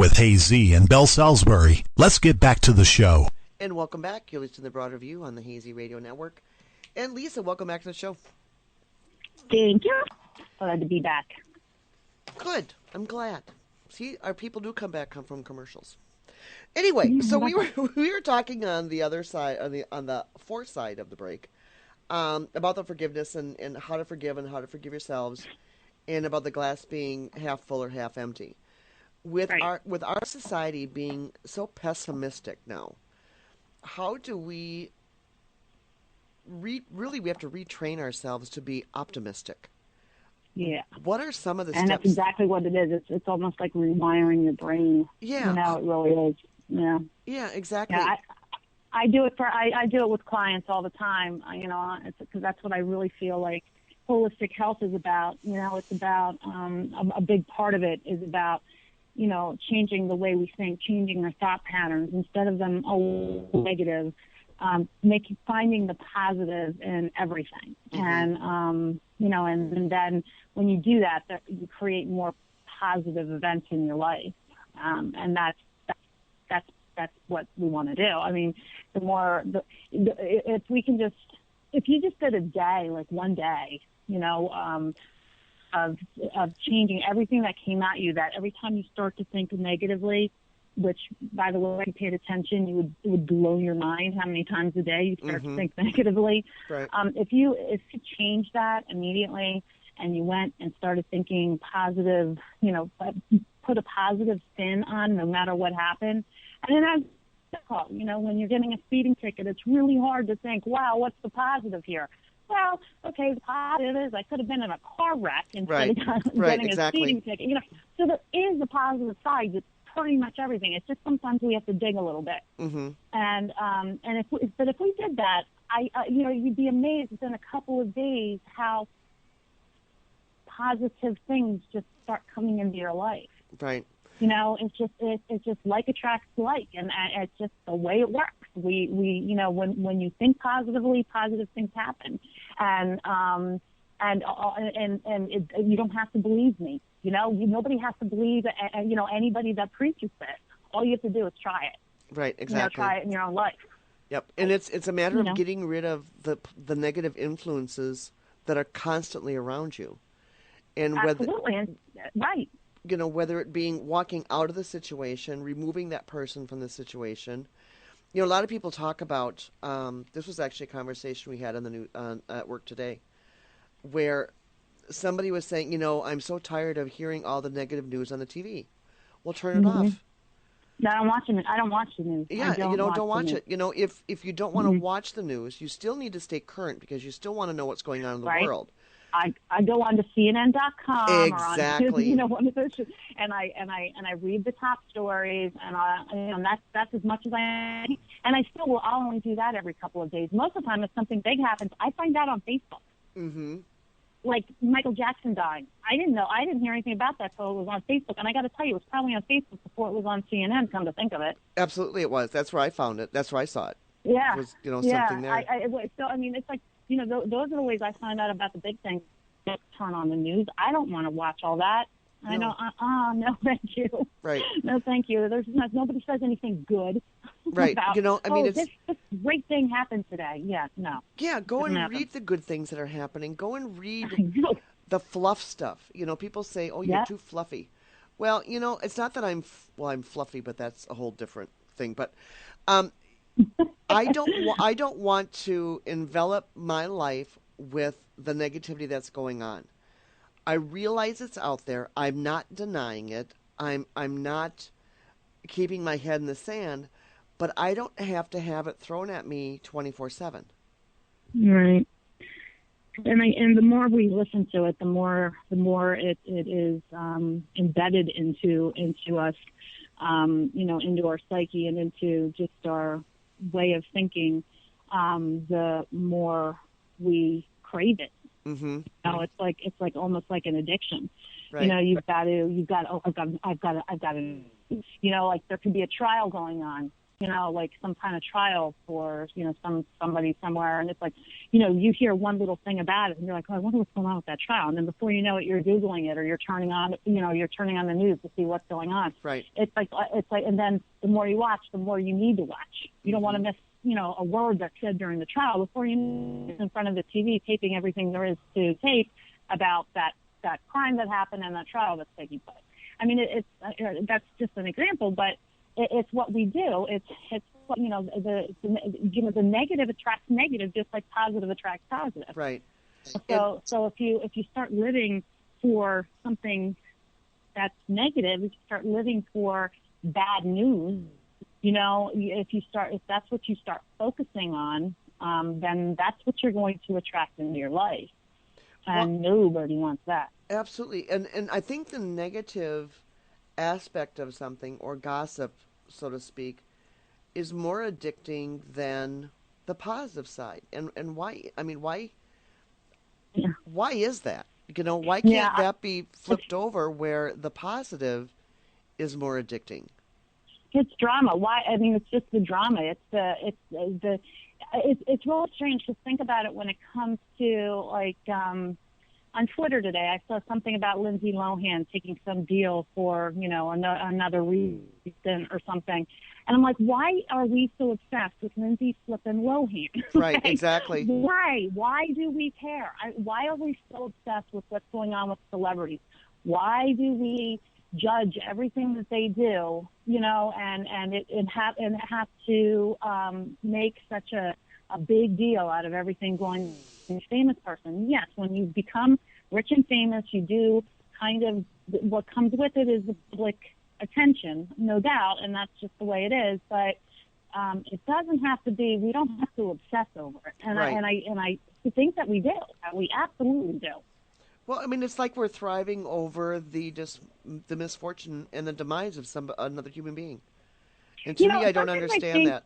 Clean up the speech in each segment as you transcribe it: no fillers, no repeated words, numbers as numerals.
with Hazy and Belle Salisbury. Let's get back to the show. And welcome back. You're listening to The Broader View on the Hazy Radio Network. And Lisa, welcome back to the show. Thank you. Glad to be back. Good. I'm glad. See, our people do come from commercials. Anyway, so we were talking on the other side, on the fourth side of the break, about the forgiveness and how to forgive and how to forgive yourselves, and about the glass being half full or half empty. With our society being so pessimistic now, how do we really we have to retrain ourselves to be optimistic? Yeah. What are some of the steps? And that's exactly what it is. It's almost like rewiring your brain. Yeah. You know, it really is. Yeah. Yeah, exactly. Yeah, I do it I do it with clients all the time. Because that's what I really feel like holistic health is about. You know, it's about a big part of it is about, you know, changing the way we think, changing our thought patterns instead of them negative, finding the positive in everything. And you know, and then when you do that, you create more positive events in your life, and that's what we want to do. I mean, if you just did a day, like one day, you know, of changing everything that came at you, that every time you start to think negatively, which, by the way, if you paid attention, it would blow your mind how many times a day you start to think negatively. Right. If you change that immediately and you went and started thinking positive, you know, put a positive spin on no matter what happened, and then that's difficult. You know, when you're getting a speeding ticket, it's really hard to think, wow, what's the positive here? Well, okay, the positive is I could have been in a car wreck instead of getting a speeding ticket. You know, so there is a positive side to pretty much everything. It's just sometimes we have to dig a little bit. And if we did that, you know, you'd be amazed within a couple of days how positive things just start coming into your life. Right. You know, it's just like attracts like, and it's just the way it works. We you know, when you think positively, positive things happen, and you don't have to believe me. You know, nobody has to believe, you know, anybody that preaches this. All you have to do is try it. Right, exactly. You know, try it in your own life. Yep, and it's a matter of getting rid of the negative influences that are constantly around you, and absolutely, right. You know, whether it being walking out of the situation, removing that person from the situation. You know, a lot of people talk about. This was actually a conversation we had on the news at work today, where somebody was saying, you know, I'm so tired of hearing all the negative news on the TV. Well, turn it off. No, I don't watch it. I don't watch the news. Yeah, don't watch it. You know, if you don't want to watch the news, you still need to stay current because you still want to know what's going on in the world. I go on to CNN.com exactly. or on, you know, one of those, and I read the top stories, and you know, that's as much as I, and I still will. I'll only do that every couple of days. Most of the time, if something big happens, I find out on Facebook. Like Michael Jackson dying. I didn't know. I didn't hear anything about that until it was on Facebook. And I got to tell you, it was probably on Facebook before it was on CNN, come to think of it. Absolutely it was. That's where I found it. That's where I saw it. Yeah. It was, you know, something there. So, I mean, it's like, you know, those are the ways I find out about the big things. Don't turn on the news. I don't want to watch all that. No. I know, no, thank you. Right. No, thank you. Nobody says anything good. Right. About, you know, I mean, this great thing happened today. Yeah, no. Yeah, go and read the good things that are happening. Go and read the fluff stuff. You know, people say, oh, you're too fluffy. Well, you know, it's not that I'm fluffy, but that's a whole different thing. But I don't want to envelop my life with the negativity that's going on. I realize it's out there. I'm not denying it. I'm not keeping my head in the sand, but I don't have to have it thrown at me 24/7. Right. And the more we listen to it, the more it is embedded into us, you know, into our psyche and into just our way of thinking. The more we crave it. You know, it's like almost like an addiction. Right. You know, I've got to, you know, like there could be a trial going on. like some kind of trial for, somebody somewhere. And it's like, you hear one little thing about it and you're like, oh, I wonder what's going on with that trial. And then before you know it, you're Googling it or you're turning on the news to see what's going on. Right. It's like, and then the more you watch, the more you need to watch. You don't want to miss, a word that's said during the trial before you in front of the TV taping everything there is to tape about that crime that happened and that trial that's taking place. I mean, that's just an example, but it's what we do. It's the negative attracts negative, just like positive attracts positive. Right. So if you start living for something that's negative, if you start living for bad news, if that's what you start focusing on, then that's what you're going to attract into your life. And nobody wants that. Absolutely. And I think the negative aspect of something, or gossip, so to speak, is more addicting than the positive side. And why? I mean, why? Yeah. Why is that? Why can't that be flipped over where the positive is more addicting? It's drama. Why? I mean, it's just the drama. It's really strange to think about it when it comes to, like, on Twitter today, I saw something about Lindsay Lohan taking some deal for, another reason or something. And I'm like, why are we so obsessed with Lindsay flipping Lohan? Right, exactly. Why? Why do we care? Why are we so obsessed with what's going on with celebrities? Why do we judge everything that they do, and have to make such a big deal out of everything going to a famous person? Yes, when you become rich and famous, you do kind of, what comes with it is the public attention, no doubt, and that's just the way it is. But it doesn't have to be. We don't have to obsess over it. And right. I think that we do. We absolutely do. Well, I mean, it's like we're thriving over the misfortune and the demise of another human being. And to me, I don't understand that.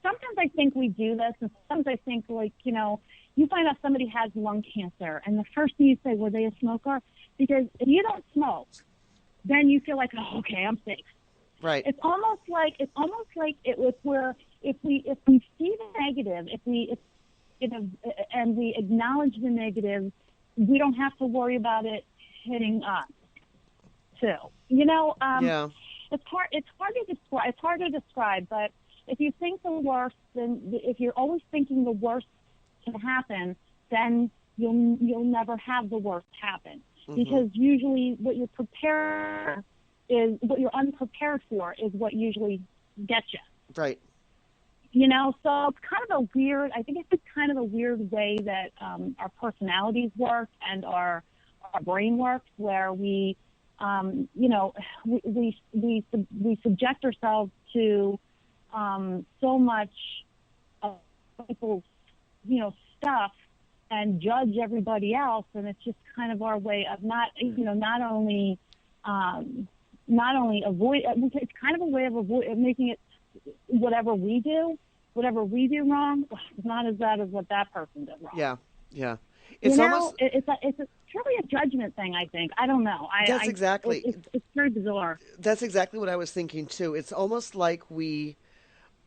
Sometimes I think we do this, and sometimes I think, like, you find out somebody has lung cancer, and the first thing you say, were they a smoker? Because if you don't smoke, then you feel like, oh, okay, I'm safe. Right. It's almost like it was where if we see the negative, and we acknowledge the negative, we don't have to worry about it hitting us too. Yeah. It's hard to describe, but if you think the worst, then if you're always thinking the worst can happen, then you'll never have the worst happen. Mm-hmm. Because usually what you're unprepared for is what usually gets you. Right. So it's kind of I think it's kind of a weird way that our personalities work and our brain works, where we subject ourselves to so much of people's, stuff, and judge everybody else, and it's just kind of our way of not only avoid. It's kind of a way of making it whatever we do wrong, it's not as bad as what that person did wrong. Yeah. It's really a judgment thing, I think. I don't know. That's exactly. It's very bizarre. That's exactly what I was thinking too. It's almost like we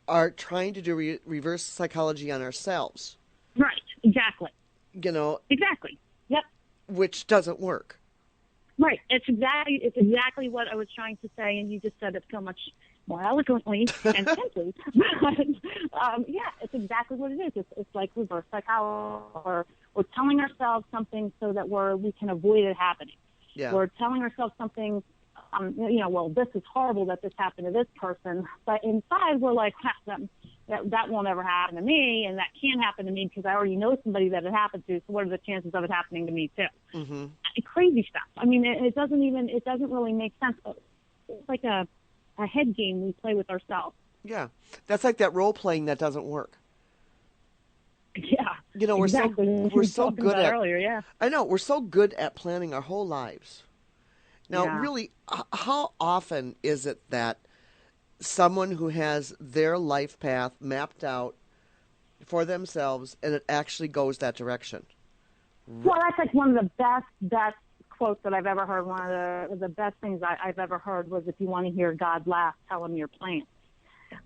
are trying to do reverse psychology on ourselves. Right. Exactly. Exactly. Yep. Which doesn't work. Right. It's exactly what I was trying to say, and you just said it so much more eloquently and simply. But it's exactly what it is. It's like reverse psychology. We're telling ourselves something so that we can avoid it happening. Yeah. We're telling ourselves something. Well, this is horrible that this happened to this person, but inside we're like, that won't ever happen to me, and that can't happen to me because I already know somebody that it happened to. So what are the chances of it happening to me too? Mm-hmm. Crazy stuff. I mean, it doesn't really make sense. It's like a head game we play with ourselves. Yeah, that's like that role playing that doesn't work. Yeah, we're exactly. we're so good at earlier. Yeah, I know we're so good at planning our whole lives. Now, really, how often is it that someone who has their life path mapped out for themselves and it actually goes that direction? Well, that's like one of the best quotes that I've ever heard. One of the best things I've ever heard was, if you want to hear God laugh, tell him your plans.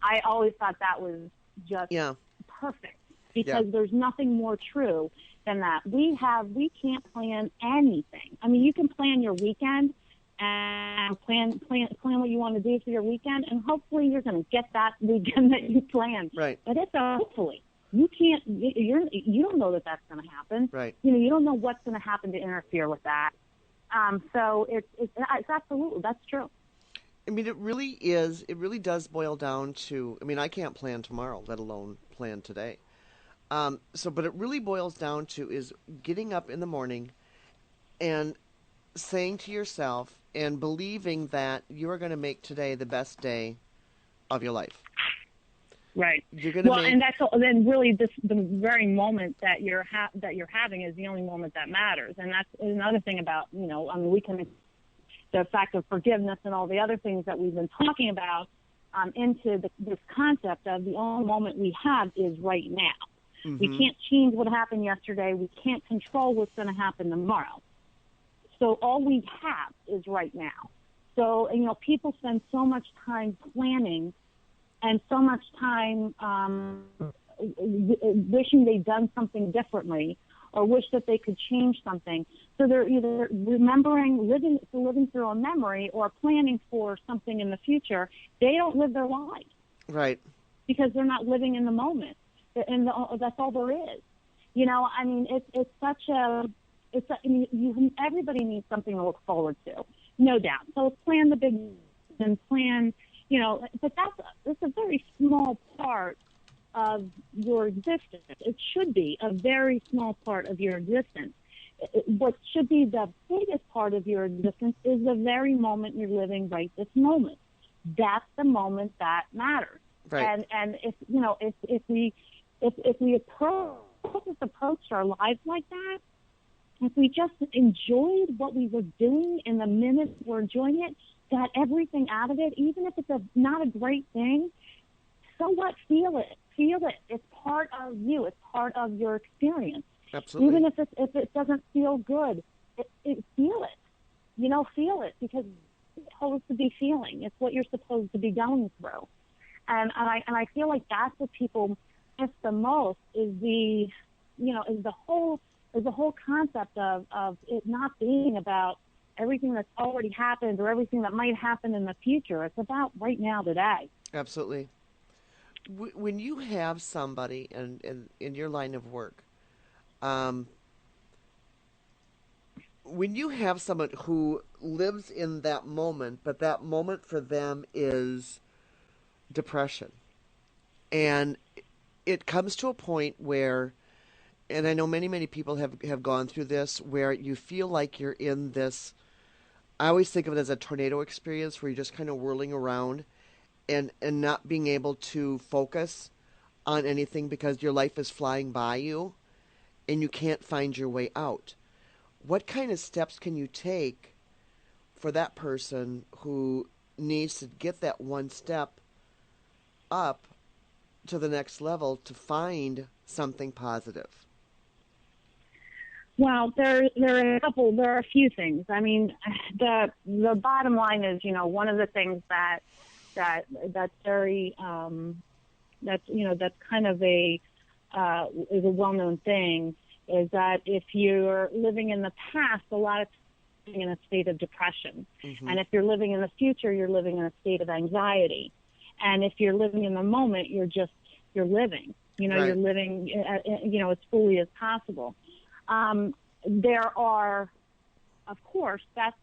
I always thought that was just perfect, because there's nothing more true than that. We can't plan anything. I mean, you can plan your weekend and plan what you want to do for your weekend, and hopefully you're going to get that weekend that you planned. Right. But it's a hopefully. You can't. You don't know that that's going to happen. Right. You don't know what's going to happen to interfere with that. So it's absolutely, that's true. I mean, it really does boil down to, I mean, I can't plan tomorrow, let alone plan today. But it really boils down to is getting up in the morning and saying to yourself and believing that you are going to make today the best day of your life. Right. You're going to and then really the very moment that you're having is the only moment that matters. And that's another thing about, I mean, we can, the fact of forgiveness and all the other things that we've been talking about into this concept of the only moment we have is right now. Mm-hmm. We can't change what happened yesterday. We can't control what's going to happen tomorrow. So all we have is right now. So, people spend so much time planning and so much time wishing they'd done something differently or wish that they could change something. So they're either living through a memory or planning for something in the future. They don't live their life. Right. Because they're not living in the moment. And that's all there is. I mean, it's such a, everybody needs something to look forward to, no doubt. So plan the big and plan, but that's a very small part of your existence. It should be a very small part of your existence. What should be the biggest part of your existence is the very moment you're living right this moment. That's the moment that matters. Right. And if we approached our lives like that, if we just enjoyed what we were doing in the minute we're enjoying it, got everything out of it, even if it's not a great thing, so what? Feel it. It's part of you. It's part of your experience. Absolutely. Even if it doesn't feel good, feel it. Feel it, because it's supposed to be feeling. It's what you're supposed to be going through. And I feel like that's what people miss the most is the whole concept of it not being about everything that's already happened or everything that might happen in the future. It's about right now, today. Absolutely. When you have somebody in your line of work, when you have someone who lives in that moment, but that moment for them is depression, and it comes to a point where, and I know many people have gone through this, where you feel like you're in this, I always think of it as a tornado experience where you're just kind of whirling around and not being able to focus on anything because your life is flying by you and you can't find your way out. What kind of steps can you take for that person who needs to get that one step up to the next level to find something positive? Well, there are a few things. I mean, the bottom line is, one of the things that's very that's kind of is a well-known thing is that if you're living in the past, a lot of times you're in a state of depression, and if you're living in the future, you're living in a state of anxiety, and if you're living in the moment, you're living. Right. You're living as fully as possible. There are, of course, that's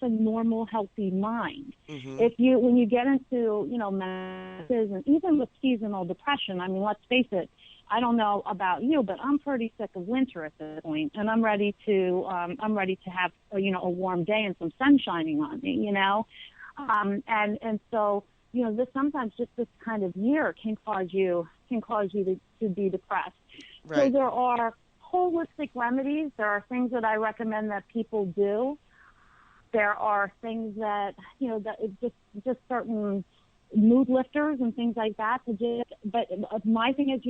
a normal, healthy mind. When you get into, masses and even with seasonal depression, I mean, let's face it, I don't know about you, but I'm pretty sick of winter at this point, and I'm ready to have, a warm day and some sun shining on me, and so, sometimes just this kind of year can cause you to be depressed. Right. So there are holistic remedies. There are things that I recommend that people do. There are things that, that just certain mood lifters and things like that but my thing is,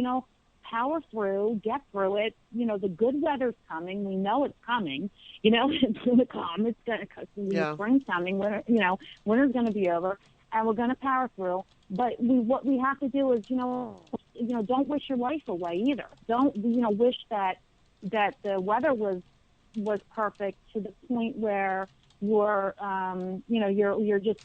power through, get through it. The good weather's coming. We know it's coming. It's going to come. It's going to, spring's coming. Winter's going to be over. and we're going to power through. But what we have to do is, don't wish your life away either. Don't, wish that the weather was perfect to the point where you're just